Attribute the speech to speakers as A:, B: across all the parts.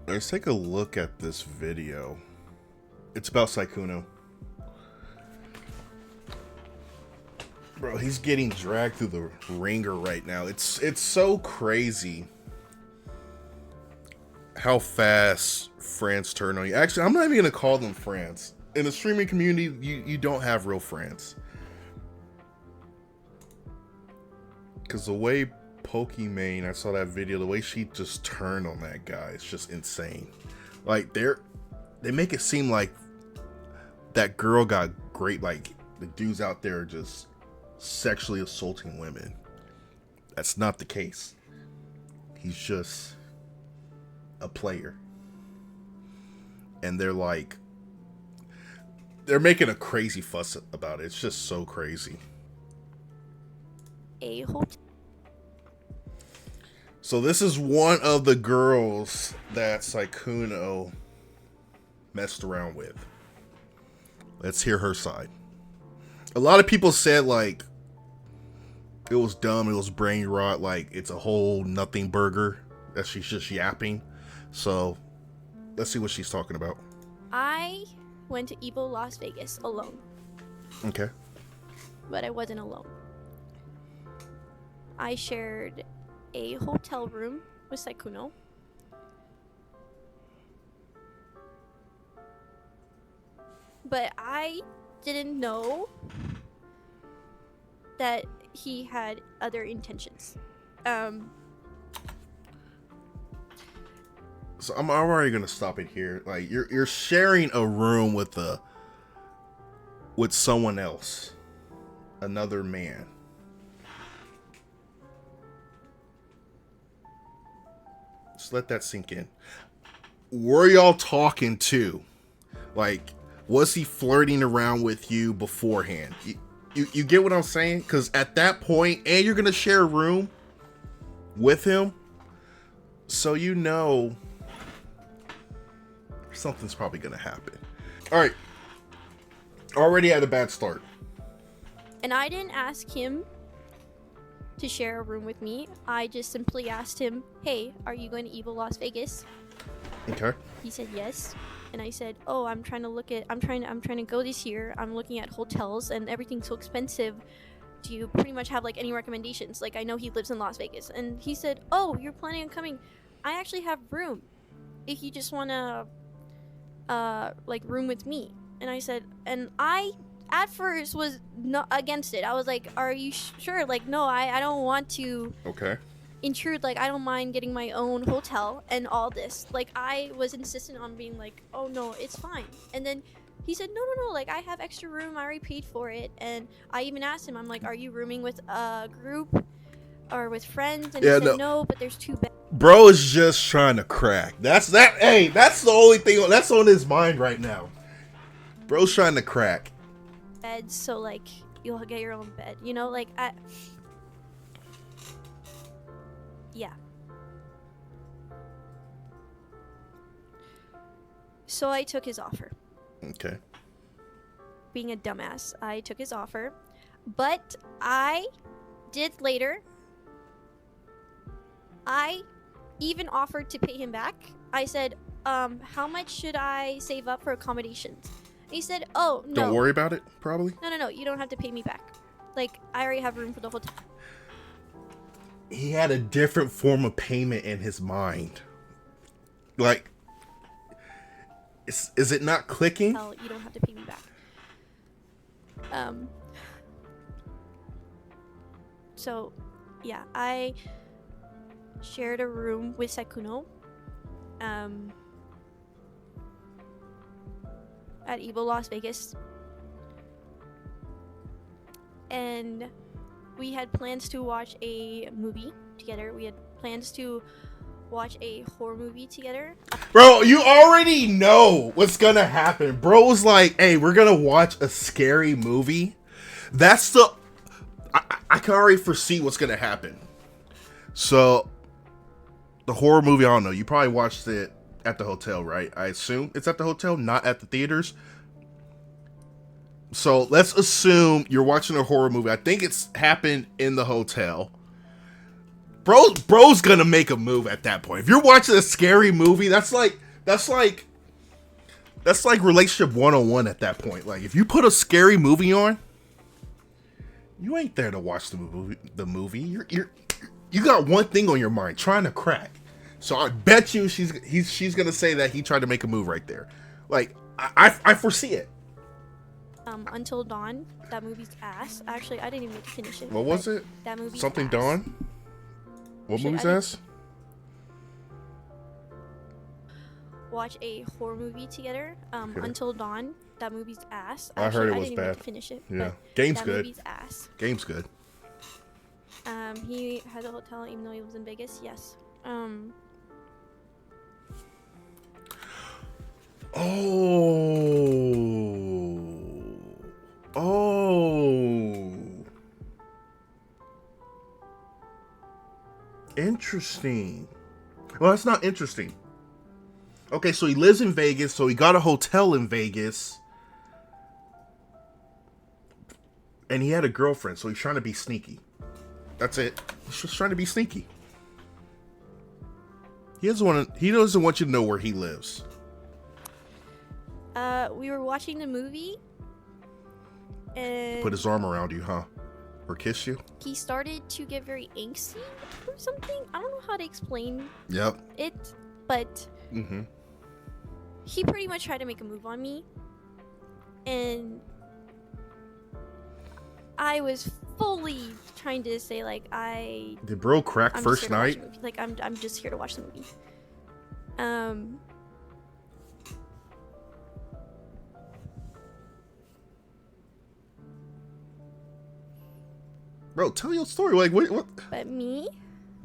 A: Let's take a look at this video. It's about Saikuno. Bro, he's getting dragged through the ringer right now. It's so crazy how fast France turn on you. Actually, I'm not even gonna call them France. In the streaming community, you don't have real France. Because the way Pokimane, I saw that video, the way she just turned on that guy, it's just insane. Like, they make it seem like that girl got great, like, the dudes out there just sexually assaulting women. That's not the case. He's just a player. And they're making a crazy fuss about it. It's just so crazy.
B: A hotel.
A: So this is one of the girls that Saikuno messed around with. Let's hear her side. A lot of people said, like, it was dumb, it was brain rot, like, it's a whole nothing burger that she's just yapping. So, let's see what she's talking about.
B: I went to Evo Las Vegas alone.
A: Okay.
B: But I wasn't alone. I shared a hotel room with Saikuno. But I didn't know that he had other intentions.
A: So I'm already gonna stop it here. Like, you're sharing a room with someone else, another man. Just let that sink in. Were y'all talking too? Like, was he flirting around with you beforehand? You get what I'm saying? Because at that point, and you're gonna share a room with him, so you know something's probably gonna happen. All right, already had a bad start.
B: And I didn't ask him to share a room with me. I just simply asked him, "Hey, are you going to Evo Las Vegas?"
A: Okay.
B: He said yes. And I said, "Oh, I'm trying to go this year. I'm looking at hotels and everything's so expensive. Do you pretty much have like any recommendations? Like, I know he lives in Las Vegas." And he said, "Oh, you're planning on coming? I actually have room. If you just wanna like room with me." And I said, and I at first was not against it. I was like, "Are you sure?" Like, no, I don't want to
A: Okay.
B: intrude. Like, I don't mind getting my own hotel and all this. Like, I was insistent on being like, "Oh no, it's fine." And then he said, no, like, I have extra room, I already paid for it. And I even asked him, I'm like, "Are you rooming with a group or with friends?" And
A: Yeah,
B: he said, no, but there's two beds.
A: Bro is just trying to crack. That's the only thing that's on his mind right now. Bro's trying to crack.
B: So like, you'll get your own bed, you know? Like, yeah. So I took his offer.
A: Okay.
B: Being a dumbass, I took his offer. But I did later. I even offered to pay him back. I said, "How much should I save up for accommodations?" He said, "Oh, no.
A: Don't worry about it, probably.
B: No. You don't have to pay me back. Like, I already have room for the hotel."
A: He had a different form of payment in his mind. Like, is it not clicking?
B: Hell, you don't have to pay me back. So, yeah, I shared a room with Saikuno. At Evo Las Vegas. And we had plans to watch a movie together. We had plans to watch a horror movie together.
A: Bro, you already know what's gonna happen. Bro was like, "Hey, we're gonna watch a scary movie." That's the... I can already foresee what's gonna happen. So, the horror movie, I don't know. You probably watched it at the hotel, right? I assume it's at the hotel, not at the theaters. So let's assume you're watching a horror movie. I think it's happened in the hotel. bro's gonna make a move at that point. If you're watching a scary movie, that's like relationship 101 at that point. Like, if you put a scary movie on, you ain't there to watch the movie. You got one thing on your mind, trying to crack. So I bet you she's gonna say that he tried to make a move right there. Like, I foresee it.
B: Until Dawn. That movie's ass. Actually, I didn't even get to finish it.
A: What was it?
B: That movie's
A: Something
B: ass.
A: Dawn? What
B: Actually,
A: movie's ass?
B: Watch a horror movie together.
A: Okay.
B: Until Dawn. That movie's ass.
A: I heard it was
B: I didn't
A: bad.
B: Get to finish it.
A: Yeah.
B: But
A: Game's
B: that
A: good.
B: Movie's ass.
A: Game's good.
B: He has a hotel even though he lives in Vegas. Yes.
A: Oh. Interesting. Well, that's not interesting. Okay, so he lives in Vegas, so he got a hotel in Vegas. And he had a girlfriend, so he's trying to be sneaky. That's it. He's just trying to be sneaky. He doesn't want you to know where he lives.
B: We were watching the movie, and
A: Put his arm around you, huh? Or kiss you?
B: he started to get very angsty or something. I don't know how to explain
A: Yep.
B: it, but
A: Mm-hmm.
B: he pretty much tried to make a move on me, and I was fully trying to say like
A: Did bro crack
B: I'm
A: first
B: just here to watch
A: night?
B: the movie. Like I'm just here to watch the movie.
A: Bro, tell your story. Like, what?
B: But me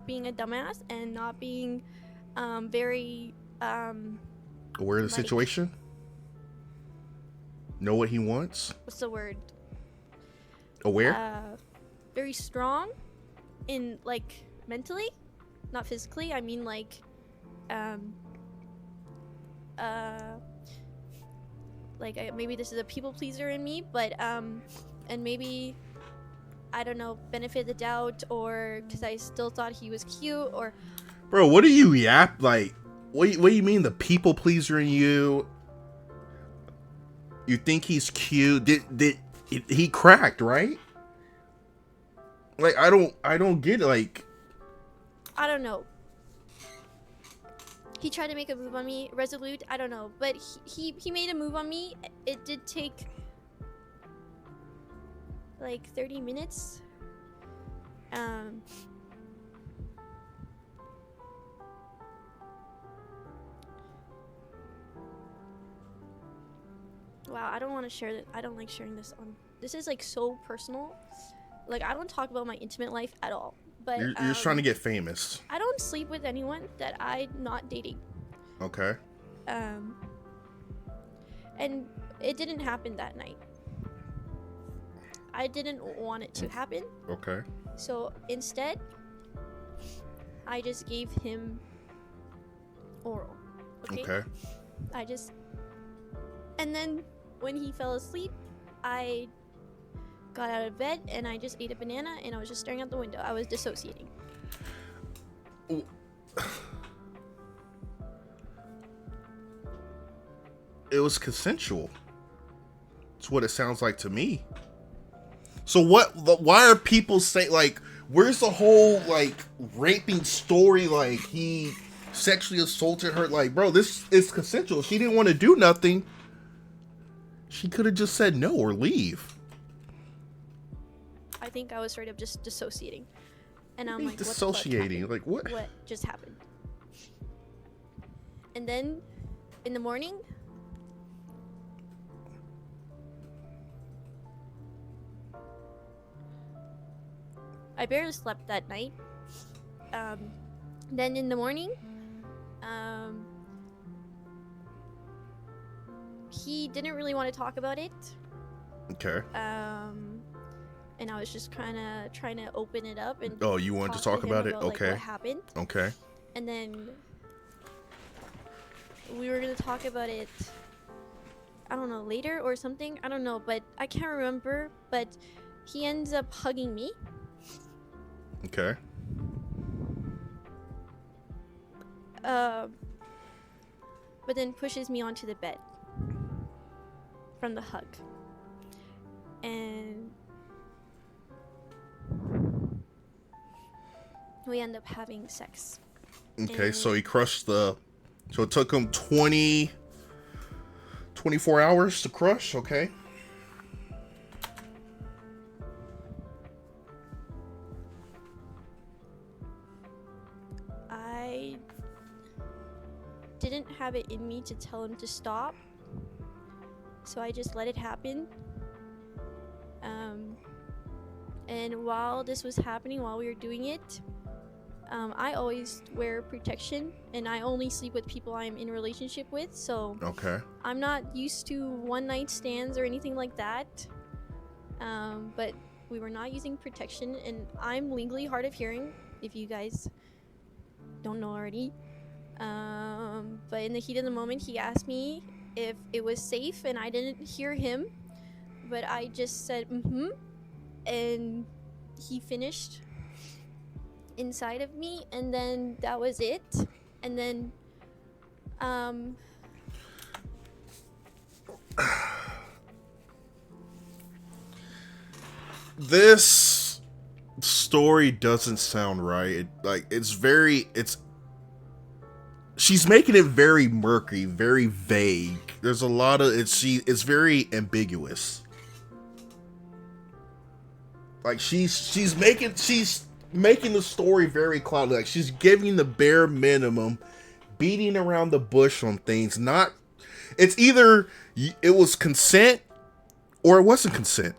B: being a dumbass and not being very
A: Aware of the
B: like-
A: situation? Know what he wants?
B: what's the word?
A: Aware?
B: Very strong in like mentally, not physically. I mean like maybe this is a people pleaser in me, but and maybe I don't know, benefit the doubt, or because I still thought he was cute, or
A: Bro, what do you yap? Like, what do you mean the people pleaser in you? You think he's cute? Did he cracked, right? Like, I don't get it. Like,
B: I don't know. He tried to make a move on me, resolute. I don't know, but he made a move on me. It did take like 30 minutes. Wow, I don't want to share that. I don't like sharing this on. This is like so personal. Like, I don't talk about my intimate life at all. But
A: you're just trying to get famous.
B: I don't sleep with anyone that I'm not dating.
A: Okay.
B: And it didn't happen that night. I didn't want it to happen.
A: Okay.
B: So instead, I just gave him oral. Okay. And then when he fell asleep, I got out of bed and I just ate a banana and I was just staring out the window. I was dissociating.
A: It was consensual. It's what it sounds like to me. So why are people saying, like, where's the whole, like, raping story? Like, he sexually assaulted her. Like, bro, this is consensual. She didn't want to do nothing. She could have just said no or leave.
B: I think I was straight up just dissociating. And I'm like,
A: dissociating?
B: what the fuck happened?
A: Like, what?
B: What just happened? And then, in the morning, I barely slept that night. Then in the morning, he didn't really want to talk about it.
A: Okay.
B: And I was just kind of trying to open it up and.
A: Oh, you wanted to talk
B: him
A: about it?
B: like,
A: Okay.
B: what happened?
A: Okay.
B: And then we were gonna talk about it. I don't know, later or something. I don't know, but I can't remember. But he ends up hugging me.
A: Okay.
B: but then pushes me onto the bed from the hug. And we end up having sex.
A: Okay,
B: And
A: so he crushed the... So it took him 24 hours to crush, okay?
B: I didn't have it in me to tell him to stop, so I just let it happen. And while this was happening, while we were doing it, I always wear protection, and I only sleep with people I'm in a relationship with, so
A: Okay.
B: I'm not used to one-night stands or anything like that. But we were not using protection, and I'm legally hard of hearing, if you guys don't know already. But in the heat of the moment, he asked me if it was safe, and I didn't hear him, but I just said and he finished inside of me, and then that was it. And then
A: this story doesn't sound right. She's making it very murky, very vague. There's a lot of it's very ambiguous. Like she's making the story very cloudy. Like she's giving the bare minimum, beating around the bush on things. Not, it's either it was consent or it wasn't consent.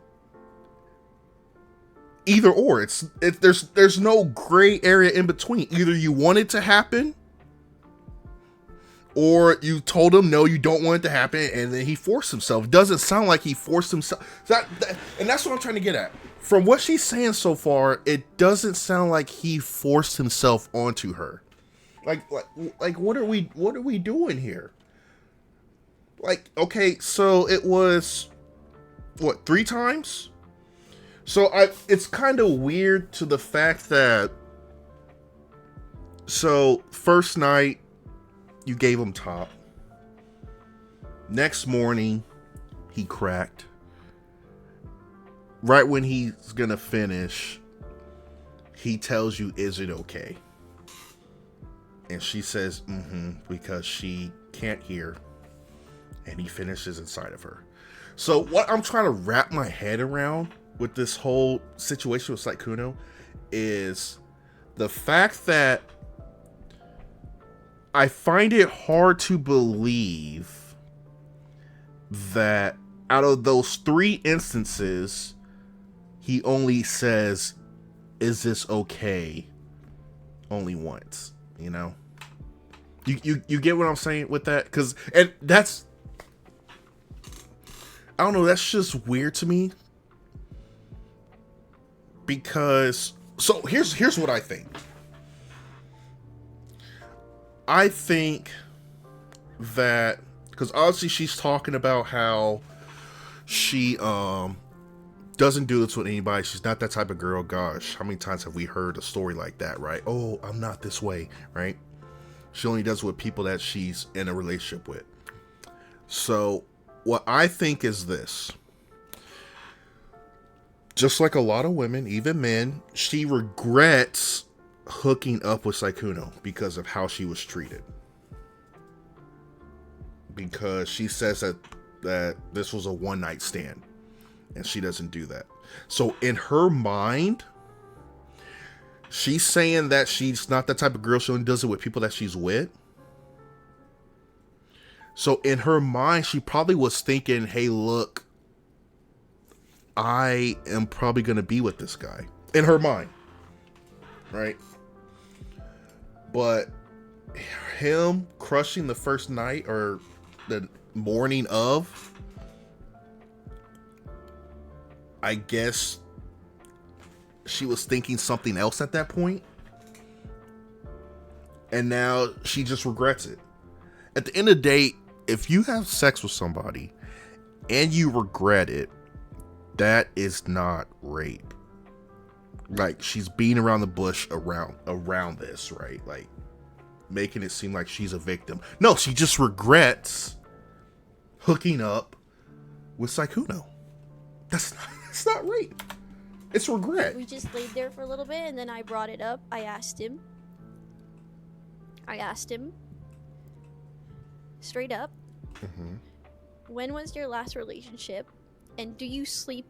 A: Either or. There's no gray area in between. Either you want it to happen, or you told him no, you don't want it to happen, and then he forced himself. It doesn't sound like he forced himself. And that's what I'm trying to get at. From what she's saying so far, it doesn't sound like he forced himself onto her. Like what are we doing here? Like, okay, so it was what, 3 times? So it's kind of weird to the fact that, so first night you gave him top. Next morning he cracked. Right when he's gonna finish, he tells you, "Is it okay?" And she says, because she can't hear. And he finishes inside of her. So what I'm trying to wrap my head around with this whole situation with Sykkuno is the fact that I find it hard to believe that out of those 3 instances, he only says, "Is this okay?" only once, you know? You get what I'm saying with that? And that's, I don't know, that's just weird to me. Because, so here's what I think. I think that, because obviously she's talking about how she doesn't do this with anybody. She's not that type of girl. Gosh, how many times have we heard a story like that, right? Oh, I'm not this way, right? She only does it with people that she's in a relationship with. So what I think is this. Just like a lot of women, even men, she regrets hooking up with Sykkuno because of how she was treated. Because she says that this was a one-night stand. And she doesn't do that. So in her mind, she's saying that she's not that type of girl. She only does it with people that she's with. So in her mind, she probably was thinking, hey, look, I am probably going to be with this guy. In her mind. Right? But him crushing the first night or the morning of, I guess she was thinking something else at that point. And now she just regrets it. At the end of the day, if you have sex with somebody and you regret it, that is not rape. Like, she's beating around the bush around this, right? Like, making it seem like she's a victim. No, she just regrets hooking up with Saikuno. That's not rape. It's regret.
B: We just laid there for a little bit, and then I brought it up. I asked him straight up, when was your last relationship, and do you sleep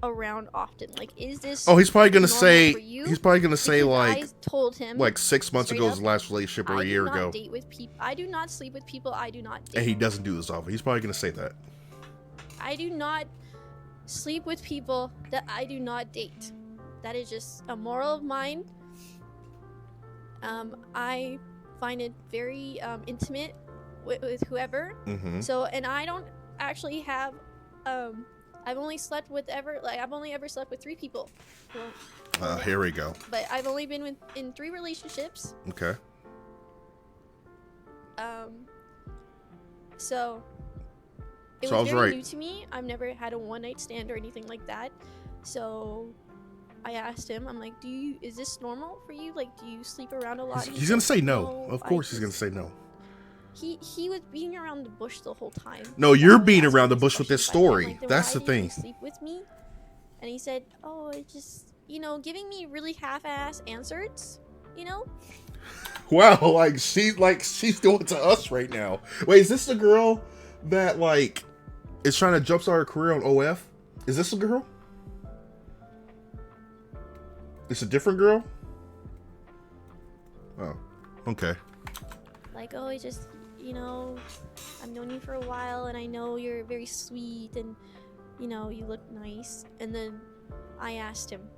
B: around often? Like, is this?
A: Oh, he's probably gonna say.
B: for you?
A: He's probably gonna say
B: Because
A: like.
B: I told him
A: Like 6 months
B: straight
A: ago,
B: up,
A: his last relationship, or a year
B: I do
A: ago.
B: not date with people. I do not sleep with people I do not date.
A: And he doesn't do this often. He's probably gonna say that.
B: I do not sleep with people that I do not date. That is just a moral of mine. I find it very intimate with whoever. So, and I don't actually have. I've only ever slept with 3 people. Well,
A: Here we go.
B: But I've only been in 3 relationships.
A: Okay.
B: So it
A: So I
B: was
A: was
B: very
A: right.
B: new to me. I've never had a one-night stand or anything like that. So I asked him, I'm like, is this normal for you? Like, do you sleep around a lot?
A: He's gonna say no. Of course he's gonna say no.
B: He was being around the bush the whole time.
A: No, you're being around the bush with this story.
B: Like,
A: That's the
B: why didn't
A: thing.
B: you sleep with me? And he said, oh, it just, giving me really half-ass answers,
A: Wow, like she's doing it to us right now. Wait, is this the girl that like is trying to jumpstart her career on OF? Is this a girl? It's a different girl? Oh, okay.
B: Like, oh, it just, I've known you for a while, and I know you're very sweet, and, you look nice. And then I asked him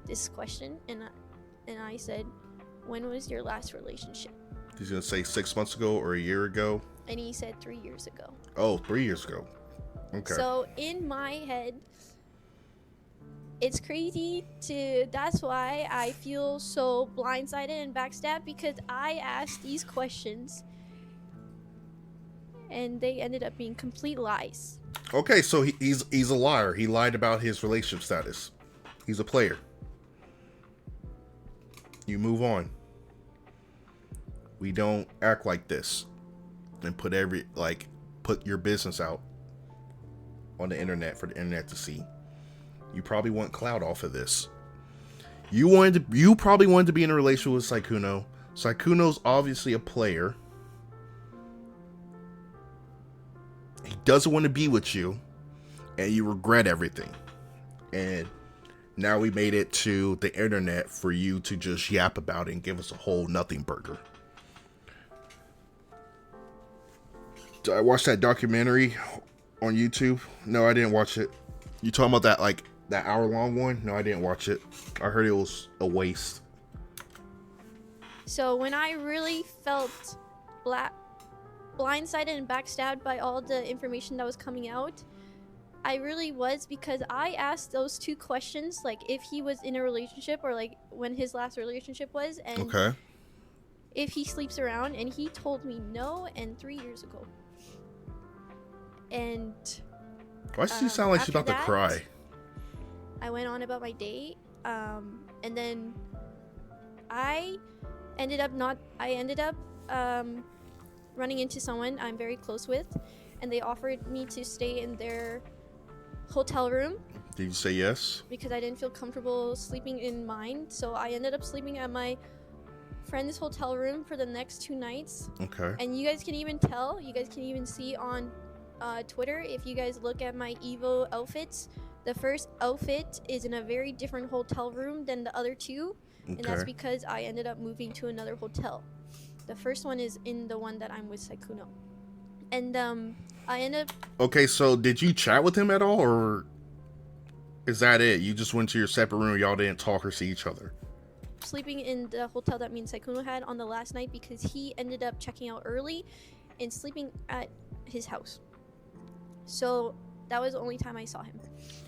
B: this question, and I said, when was your last relationship?
A: He's gonna say 6 months ago or a year ago.
B: And he said 3 years ago.
A: Oh, 3 years ago. Okay.
B: So in my head, it's crazy that's why I feel so blindsided and backstabbed, because I asked these questions and they ended up being complete lies.
A: Okay, so he's a liar. He lied about his relationship status. He's a player. You move on. We don't act like this and put your business out on the internet for the internet to see. You probably want clout off of this. You probably wanted to be in a relationship with Saikuno. Saikuno's obviously a player. He doesn't want to be with you, and you regret everything. And now we made it to the internet for you to just yap about it and give us a whole nothing burger. Did I watch that documentary on YouTube? No, I didn't watch it. You talking about that hour-long one? No, I didn't watch it. I heard it was a waste.
B: So when I really felt blindsided and backstabbed by all the information that was coming out, I really was, because I asked those 2 questions, like if he was in a relationship or like when his last relationship was, and
A: Okay.
B: if he sleeps around, and he told me no, and 3 years ago. And
A: Why does she sound like she's about to cry?
B: I went on about my date, and then I ended up running into someone I'm very close with, and they offered me to stay in their hotel room.
A: Did you say yes?
B: Because I didn't feel comfortable sleeping in mine, so I ended up sleeping at my friend's hotel room for the next 2 nights.
A: Okay.
B: And you guys can even see on Twitter, if you guys look at my Evo outfits, the first outfit is in a very different hotel room than the other 2, and that's because I ended up moving to another hotel. The first one is in the one that I'm with Saikuno. And I ended up...
A: Okay, so did you chat with him at all, or is that it? You just went to your separate room, y'all didn't talk or see each other?
B: Sleeping in the hotel that me and Saikuno had on the last night, because he ended up checking out early and sleeping at his house. So that was the only time I saw him.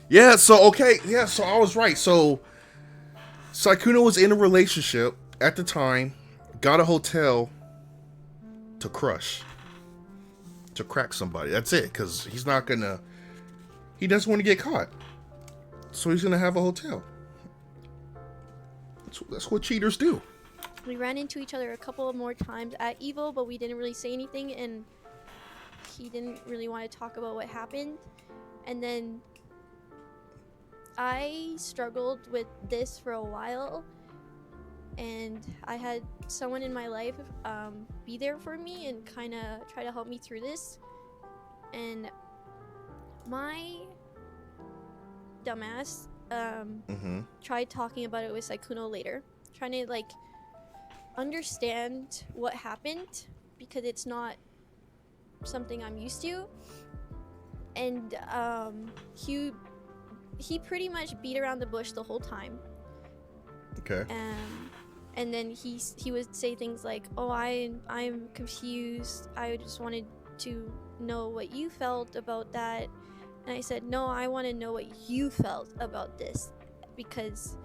A: Yeah, so I was right. So Saikuno was in a relationship at the time, got a hotel to crush, to crack somebody. That's it, because he doesn't want to get caught. So he's going to have a hotel. That's what cheaters do.
B: We ran into each other a couple of more times at Evo, but we didn't really say anything, and he didn't really want to talk about what happened. And then I struggled with this for a while, and I had someone in my life be there for me and kind of try to help me through this. And my dumbass tried talking about it with Saikuno later, trying to like understand what happened, because it's not something I'm used to. And he pretty much beat around the bush the whole time.
A: Okay.
B: And then he would say things like, "Oh, I'm confused. I just wanted to know what you felt about that." And I said, "No, I want to know what you felt about this, because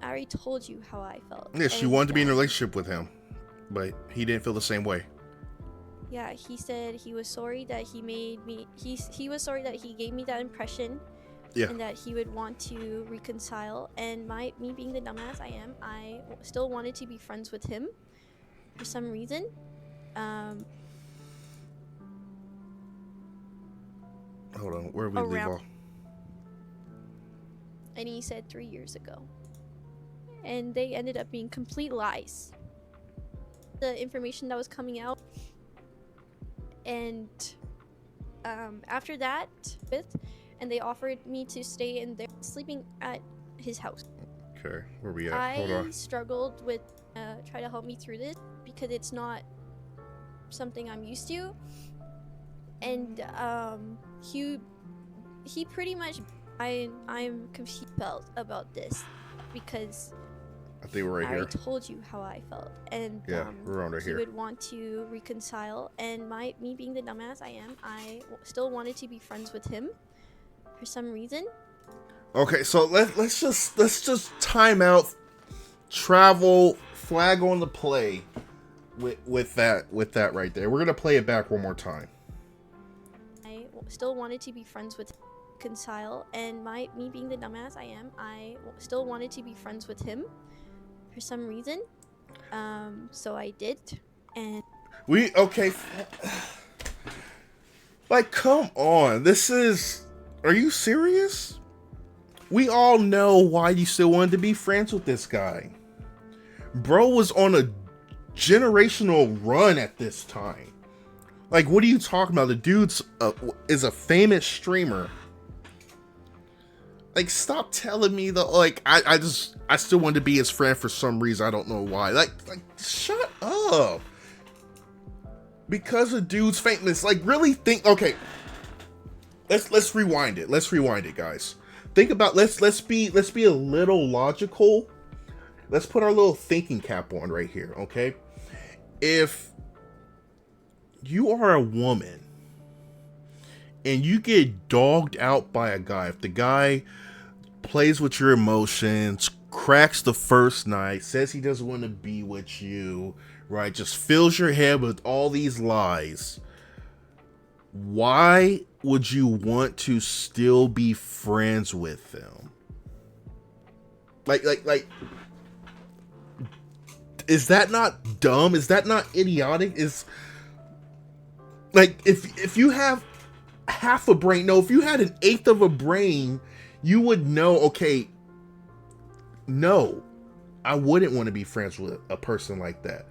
B: I already told you how I felt."
A: Yeah, she wanted to be in a relationship with him, but he didn't feel the same way.
B: Yeah, he said he was sorry that he made me. He was sorry that he gave me that impression.
A: Yeah.
B: And that he would want to reconcile. And me being the dumbass I am, I still wanted to be friends with him for some reason.
A: Hold on, where did we leave off?
B: And he said 3 years ago. And they ended up being complete lies. The information that was coming out. And after that, and they offered me to stay in there, sleeping at his house.
A: Okay, where we at? Hold on.
B: I struggled with try to help me through this, because it's not something I'm used to. And he pretty much I'm confused about this, because
A: I think we're right
B: I
A: here.
B: already told you how I felt. And
A: yeah, we're on right
B: he
A: here.
B: would want to reconcile, and me being the dumbass I am, I still wanted to be friends with him for some reason.
A: Okay, so let's just time out, travel, flag on the play with that right there. We're gonna play it back one more time.
B: I still wanted to be friends with him, reconcile, and me being the dumbass I am, I still wanted to be friends with him for some reason. So I did, and
A: like, come on, are you serious? We all know why you still wanted to be friends with this guy. Bro was on a generational run at this time. Like, what are you talking about? The dude's is a famous streamer. Like, stop telling me that. Like, I still wanted to be his friend for some reason. I don't know why. Like, shut up. Because a dude's famous. Like, really think. Okay, let's rewind it. Let's rewind it, guys. Think about. Let's be a little logical. Let's put our little thinking cap on right here. Okay, if you are a woman and you get dogged out by a guy, if the guy plays with your emotions, cracks the first night, says he doesn't want to be with you, right, just fills your head with all these lies, why would you want to still be friends with them? Like, is that not dumb? Is that not idiotic? Is, like, if you have half a brain, no, if you had an eighth of a brain, you would know, okay, no, I wouldn't want to be friends with a person like that.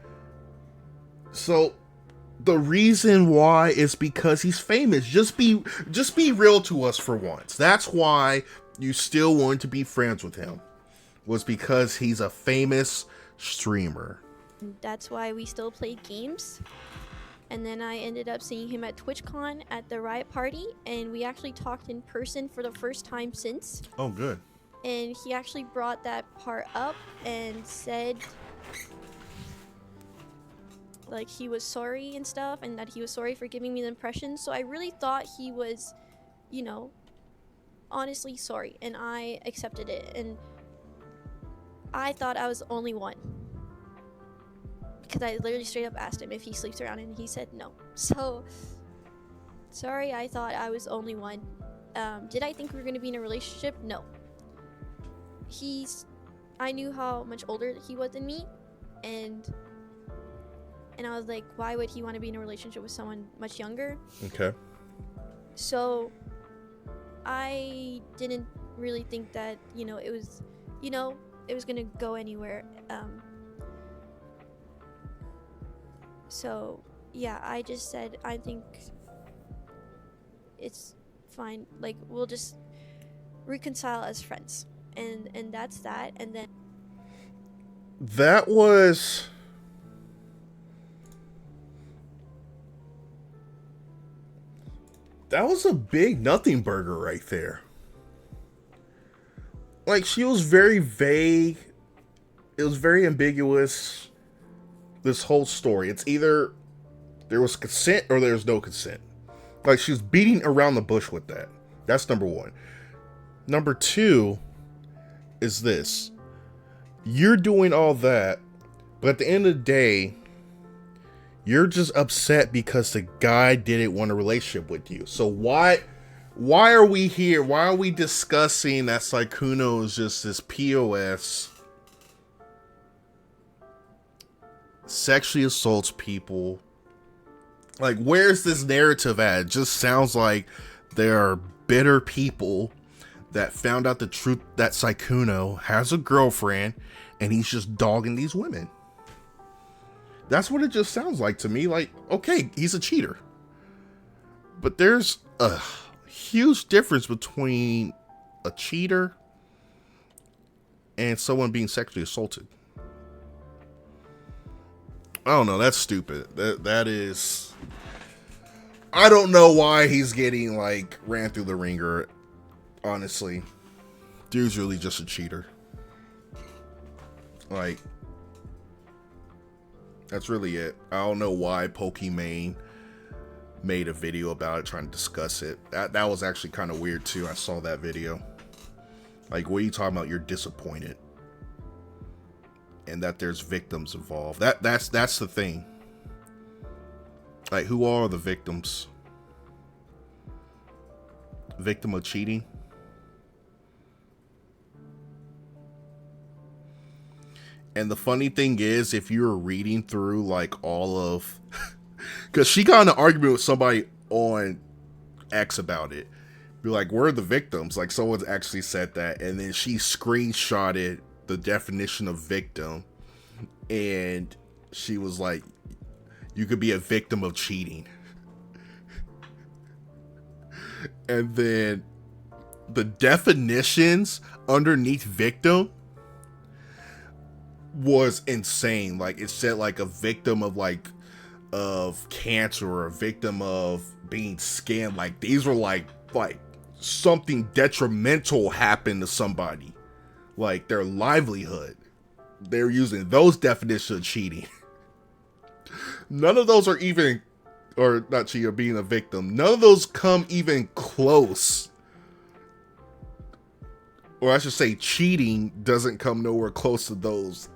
A: So the reason why is because he's famous. Just be real to us for once. That's why you still want to be friends with him, was because he's a famous streamer.
B: That's why we still played games. And then I ended up seeing him at TwitchCon at the Riot Party, and we actually talked in person for the first time since.
A: Oh, good.
B: And he actually brought that part up and said, like, he was sorry and stuff, and that he was sorry for giving me the impression. So I really thought he was, you know, honestly sorry, and I accepted it. And I thought I was the only one, because I literally straight up asked him if he sleeps around, and he said no. So sorry, I thought I was the only one. Did I think we were going to be in a relationship? No. I knew how much older he was than me, and I was like, why would he want to be in a relationship with someone much younger?
A: Okay.
B: So I didn't really think that, it was, it was gonna go anywhere. So yeah, I just said, I think it's fine. Like, we'll just reconcile as friends, and that's that. And then
A: That was a big nothing burger right there. Like, she was very vague. It was very ambiguous. This whole story. It's either there was consent or there's no consent. Like, she was beating around the bush with that. That's number one. Number two is this. You're doing all that, but at the end of the day, you're just upset because the guy didn't want a relationship with you. So why are we here? Why are we discussing that Sykkuno is just this POS, sexually assaults people? Like, where's this narrative at? It just sounds like there are bitter people that found out the truth that Sykkuno has a girlfriend and he's just dogging these women. That's what it just sounds like to me. Like, okay, he's a cheater. But there's a huge difference between a cheater and someone being sexually assaulted. I don't know. That's stupid. That is... I don't know why he's getting, like, ran through the ringer. Honestly. Dude's really just a cheater. Like... That's really it. I don't know why Pokimane made a video about it, trying to discuss it. That was actually kind of weird too. I saw that video. Like, what are you talking about? You're disappointed, and that there's victims involved. That's the thing. Like, who are the victims? Victim of cheating? And the funny thing is, if you were reading through, like, all of... Because she got in an argument with somebody on X about it. Be like, where are the victims? Like, someone's actually said that. And then she screenshotted the definition of victim. And she was like, you could be a victim of cheating. And then the definitions underneath victim was insane. Like, it said like a victim of of cancer, or a victim of being scammed. Like, these were like something detrimental happened to somebody, like their livelihood. They're using those definitions of cheating. None of those are even, or not cheating, or being a victim. None of those come even close. Or I should say, cheating doesn't come nowhere close to those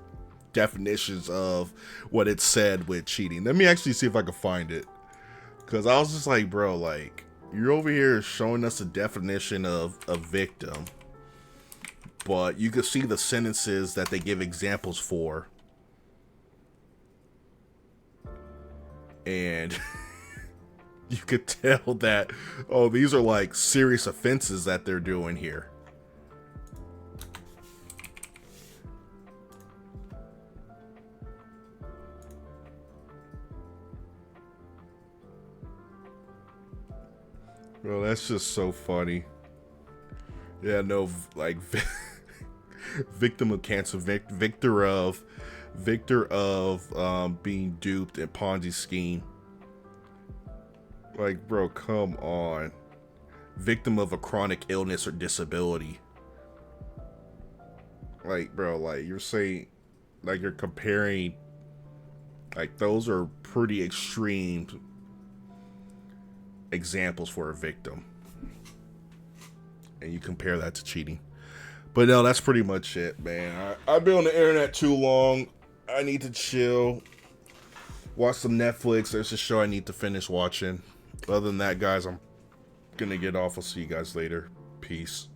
A: definitions of what it said with cheating. Let me actually see if I can find it, because I was just like, bro, like, you're over here showing us a definition of a victim, but you can see the sentences that they give examples for, and you could tell that, oh, these are like serious offenses that they're doing here. Bro, that's just so funny. Yeah, no, like, victim of cancer, victor of being duped and Ponzi scheme. Like, bro, come on. Victim of a chronic illness or disability. Like, bro, like, you're saying, like, you're comparing, like, those are pretty extreme examples for a victim, and you compare that to cheating. But no, that's pretty much it, man. I've been on the internet too long. I need to chill, watch some Netflix. There's a show I need to finish watching. Other than that, guys, I'm gonna get off. I'll see you guys later. Peace.